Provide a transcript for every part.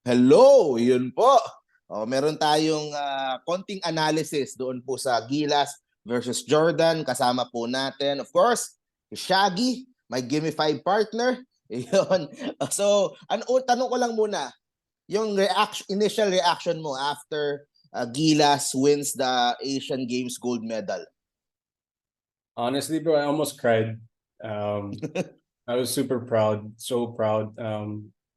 Hello, yun po. Meron tayong konting analysis doon po sa Gilas versus Jordan. Kasama po natin, of course, Shaggy, my Gimme 5 partner. Yun. Tanong ko lang muna, yung initial reaction mo after Gilas wins the Asian Games gold medal. Honestly, bro, I almost cried. I was super proud, so proud.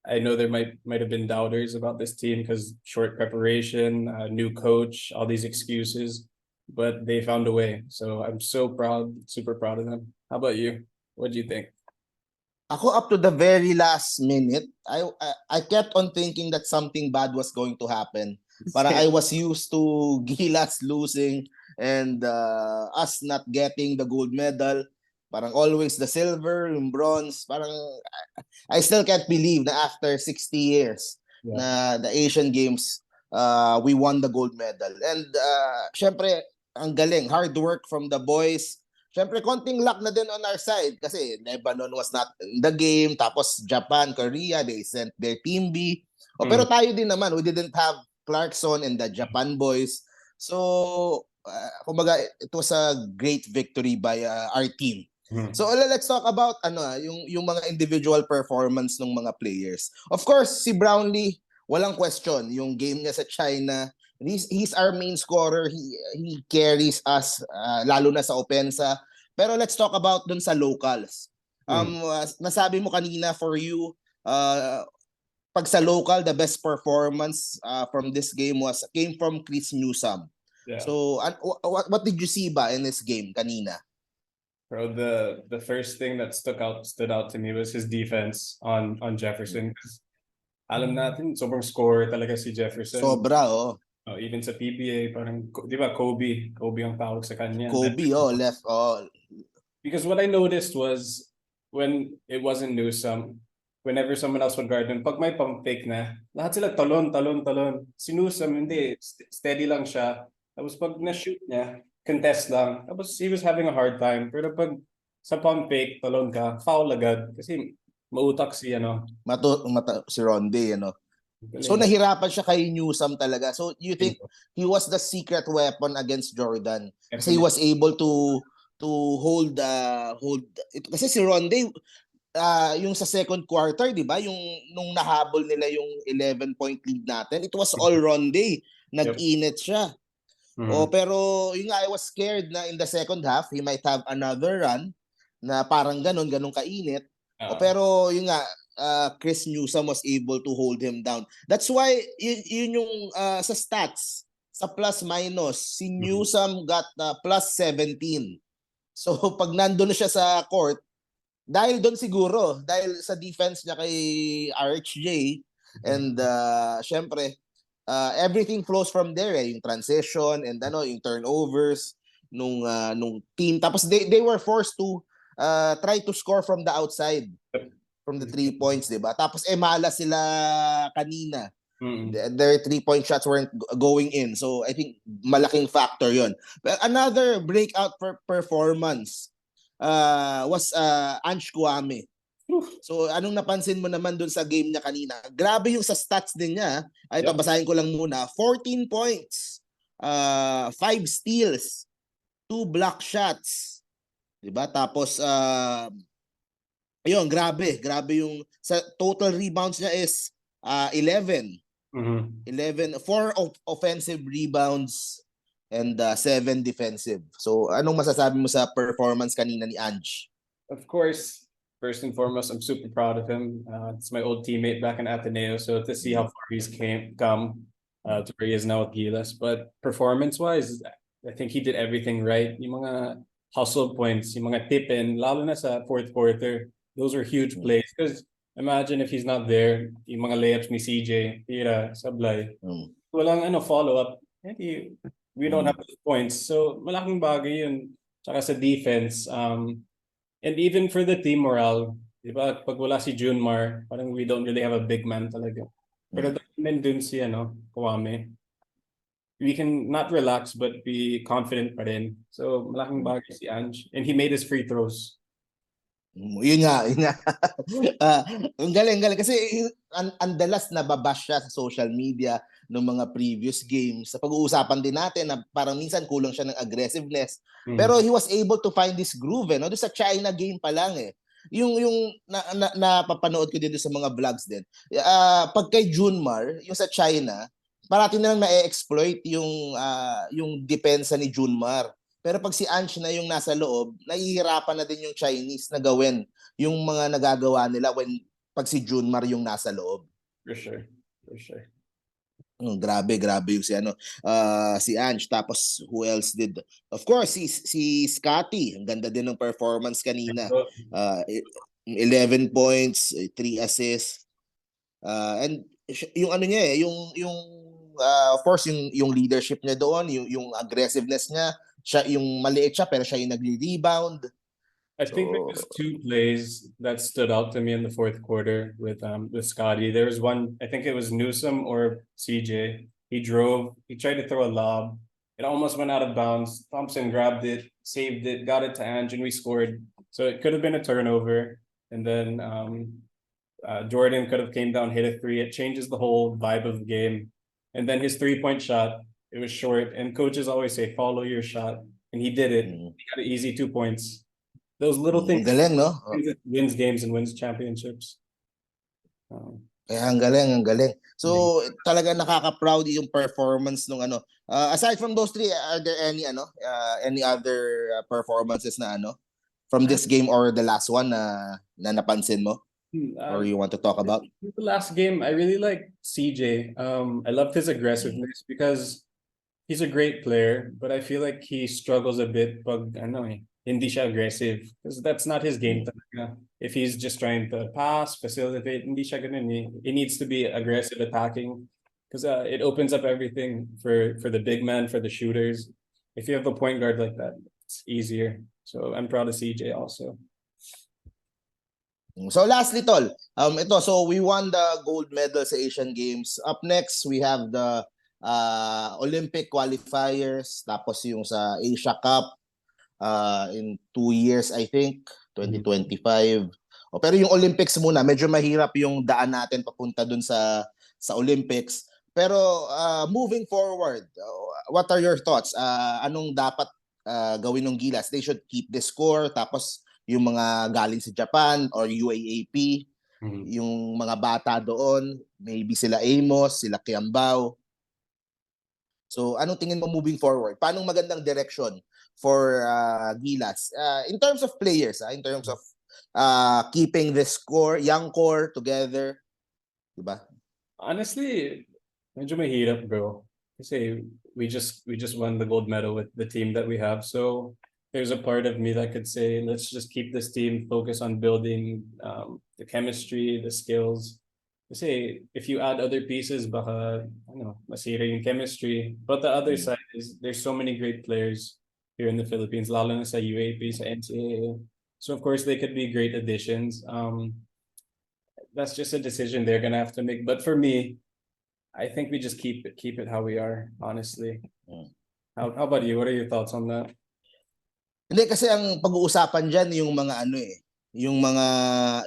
I know there might have been doubters about this team because short preparation, new coach, all these excuses, but they found a way. So I'm so proud, super proud of them. How about you? What do you think? Ako up to the very last minute, I kept on thinking that something bad was going to happen. Para I was used to Gilas losing and us not getting the gold medal. Parang always the silver, yung bronze. Parang I still can't believe na after 60 years na the Asian Games, we won the gold medal. And syempre, ang galing, hard work from the boys. Syempre, konting luck na din on our side kasi Lebanon was not in the game. Tapos Japan, Korea, they sent their team B. Pero tayo din naman, we didn't have Clarkson and the Japan boys. So, kumbaga, it was a great victory by our team. So let's talk about yung mga individual performance ng mga players. Of course, si Brownlee, walang question, yung game niya sa China, he's our main scorer. He carries us lalo na sa opensa. Pero let's talk about dun sa locals. Nasabi mo kanina for you, pag sa local, the best performance from this game came from Chris Newsome. Yeah. So what did you see ba in this game kanina? Bro, the first thing that stood out to me was his defense on Jefferson. Alam natin, sobrang scorer talaga si Jefferson. Sobra, oh. Even sa PBA, parang, di ba, Kobe ang tawag sa kanya. Kobe, left, Because what I noticed was, when it wasn't Newsome, whenever someone else would guard him, pag may pump fake na, lahat sila talon. Si Newsome, hindi, steady lang siya. Tapos pag na-shoot niya, contest lang. Tapos he was having a hard time. Pero pag sa pump fake, talon ka, foul agad. Kasi mautak si si Ronde, So nahirapan siya kay Newsome talaga. So you think he was the secret weapon against Jordan? Kasi he was able to hold kasi si Ronde yung sa second quarter, 'di ba? Yung nung nahabol nila yung 11-point lead natin, it was all Ronde. Nag-init siya. Pero yung I was scared na in the second half, he might have another run na parang ganun kainit. Pero yung nga, Chris Newsome was able to hold him down. That's why yun yung sa stats, sa plus minus, si Newsome got plus 17. So pag nandun na siya sa court, dahil doon siguro, dahil sa defense niya kay RHJ, and syempre, everything flows from there, yung transition and yung turnovers nung team. Tapos they were forced to try to score from the outside, from the 3 points, 'di ba? Tapos mala sila kanina. Their 3-point shots weren't going in. So I think malaking factor 'yon. But another breakout performance was Ange Kouame. So anong napansin mo naman dun sa game niya kanina? Grabe yung sa stats din niya. Ito, basahin ko lang muna. 14 points, 5 steals, 2 block shots. 'Di ba? Tapos ayun, grabe yung sa total rebounds niya is 11. 4 offensive rebounds and 7 defensive. So anong masasabi mo sa performance kanina ni Ange? Of course, first and foremost, I'm super proud of him. It's my old teammate back in Ateneo, so to see how far he's come to where he is now with Gilas. But performance-wise, I think he did everything right. Yung mga hustle points, yung mga tip-in, lalo na sa fourth quarter, those were huge plays. Because imagine if he's not there, yung mga layups ni CJ, Tira, Sablay, walang follow-up. We don't have those points. So malaking bagay yun. Tsaka sa defense, and even for the team morale, di ba, pag wala si Junmar, parang we don't really have a big man talaga. Pero dun si Kouame, we can not relax but be confident pa rin. So malaking bagay si Ange. And he made his free throws. Yun nga, yun nga. Ah, ang galing kasi ang dalas nababash siya sa social media ng mga previous games. Sa pag-uusapan din natin na parang minsan kulang siya ng aggressiveness. Mm. Pero he was able to find this groove, no? Doon sa China game pa lang eh. Yung napapanood ko din doon sa mga vlogs din. Pag kay Junmar, yung sa China, parati na lang na-exploit yung depensa ni Junmar. Pero pag si Ange na yung nasa loob, nahihirapan na din yung Chinese na gawin yung mga nagagawa nila pag si Junmar yung nasa loob. For sure. For sure. Grabe yung si Ange. Tapos who else did? Of course si Scotty, ang ganda din ng performance kanina. 11 points, 3 assists. And yung ano niya of course yung leadership niya doon, yung aggressiveness niya, siya yung maliit siya pero siya yung nagre-rebound. I think there was two plays that stood out to me in the fourth quarter with Scotty. There was one, I think it was Newsom or CJ. He tried to throw a lob. It almost went out of bounds. Thompson grabbed it, saved it, got it to Ange, and we scored. So it could have been a turnover. And then Jordan could have came down, hit a three. It changes the whole vibe of the game. And then his 3-point shot, it was short. And coaches always say, follow your shot. And he did it. He got an easy 2 points. Those little things galing, no? wins games and wins championships. Kaya ang galing. So talaga nakaka-proud yung performance nung aside from those three, are there any other performances na from this game or the last one na napansin mo or you want to talk about? The last game, I really like CJ. I loved his aggressiveness because he's a great player, but I feel like he struggles a bit pag hindi siya aggressive because that's not his game talaga. If he's just trying to pass, facilitate, hindi siya ganun eh. He needs to be aggressive attacking because it opens up everything for the big man, for the shooters. If you have a point guard like that, it's easier. So I'm proud of CJ also. So lastly, Tol, so we won the gold medal sa Asian Games. Up next, we have the Olympic qualifiers, tapos yung sa Asia Cup in 2 years, I think, 2025. Pero yung Olympics muna, medyo mahirap yung daan natin papunta dun sa Olympics. Pero moving forward, what are your thoughts? Anong dapat gawin ng Gilas? They should keep the score, tapos yung mga galing sa Japan or UAAP, yung mga bata doon, maybe sila Amos, sila Kiambao. So anong tingin mo moving forward? Paano magandang direction for Gilas in terms of players, in terms of keeping the young core together, diba? Honestly, medyo mahirap, bro. Kasi we just won the gold medal with the team that we have. So there's a part of me that could say, let's just keep this team focused on building the chemistry, the skills. Kasi if you add other pieces, baka masira yung chemistry. But the other side is there's so many great players here in the Philippines, lalo na sa UAP, sa NCAA. So of course they could be great additions. That's just a decision they're gonna have to make. But for me, I think we just keep it how we are, honestly. How about you? What are your thoughts on that? Hindi kasi ang pag-uusapan diyan yung mga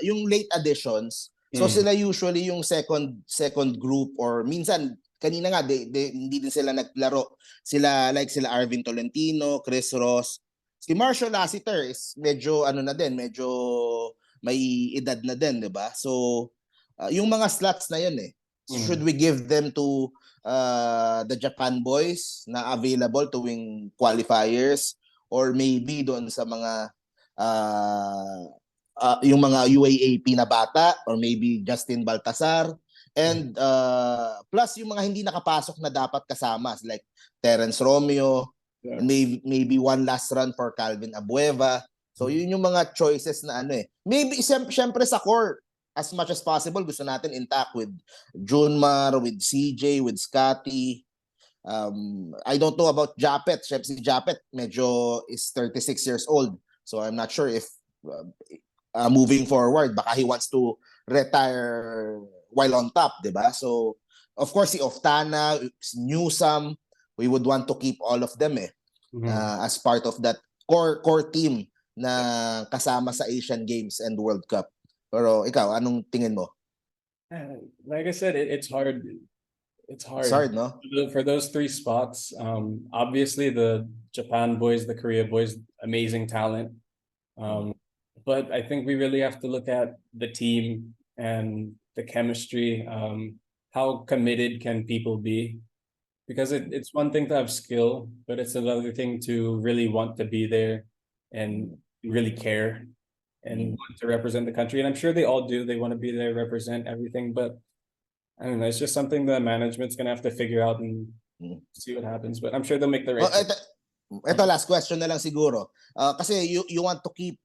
yung late additions. So sila usually yung second group or minsan kanina nga hindi din sila naglaro. Sila Arvin Tolentino, Chris Ross. Si Marshall Lassiter is medyo medyo may edad na din, 'di ba? So yung mga slots na 'yun should we give them to the Japan boys na available tuwing qualifiers or maybe doon sa mga yung mga UAAP na bata or maybe Justin Baltasar and plus yung mga hindi nakapasok na dapat kasama like Terence Romeo, and maybe one last run for Calvin Abueva. So yun yung mga choices na maybe syempre sa core as much as possible gusto natin intact with Junmar, with CJ, with Scotty. I don't know about Japet. Syempre si Japet medyo is 36 years old. So I'm not sure if moving forward baka he wants to retire while on top, 'di ba? So of course si Oftana, Newsome, we would want to keep all of them as part of that core team na kasama sa Asian Games and World Cup. Pero ikaw, anong tingin mo? Like I said, it's hard. It's hard. It's hard, no? For those three spots. Obviously the Japan boys, the Korea boys, amazing talent. But I think we really have to look at the team and the chemistry. How committed can people be? Because it's one thing to have skill, but it's another thing to really want to be there and really care and want to represent the country. And I'm sure they all do. They want to be there, represent everything. But I don't know. It's just something the management's gonna have to figure out and see what happens. But I'm sure they'll make the right. Ito last question na lang siguro. Kasi you want to keep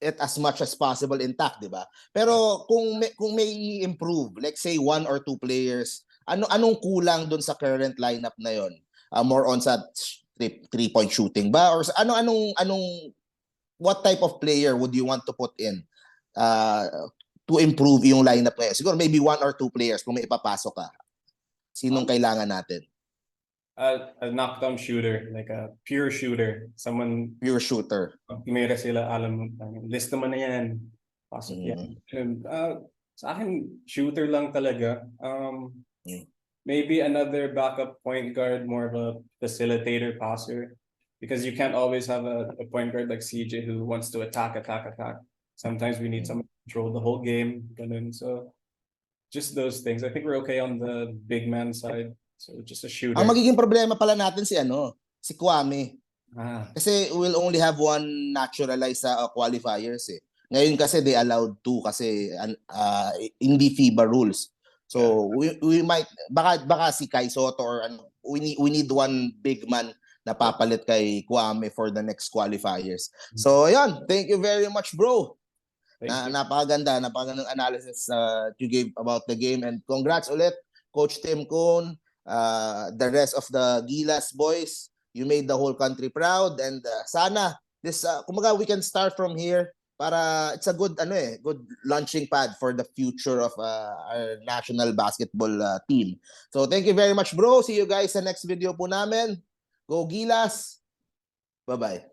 it as much as possible intact, di ba? Pero kung may improve, like say 1 or 2 players, anong kulang doon sa current lineup na yon? More on sa 3-point shooting ba, or anong what type of player would you want to put in to improve yung lineup ngayon? Siguro maybe 1 or 2 players kung may ipapasok ka. Sinong kailangan natin? A knockdown shooter, like a pure shooter, someone Pure shooter. Mera sila, alam mo, list naman na yan. Pasok yan. And, sa akin, shooter lang talaga. Maybe another backup point guard, more of a facilitator, passer. Because you can't always have a point guard like CJ who wants to attack. Sometimes we need someone to control the whole game. Ganun. So, just those things. I think we're okay on the big man side. So, just a shooter. Ang magiging problema pala natin si Kwame. Kasi we'll only have 1 naturalized sa qualifiers eh. Ngayon kasi they allowed 2 kasi hindi FIBA rules. So we might baka si Kai Soto or we need 1 big man na papalit kay Kwame for the next qualifiers. So ayun, thank you very much bro. Napakagandang analysis you gave about the game, and congrats ulit Coach Tim Cone, the rest of the Gilas boys. You made the whole country proud, and sana this kumaga we can start from here para it's a good good launching pad for the future of our national basketball team. So thank you very much bro. See you guys sa next video po namin. Go Gilas. Bye-bye.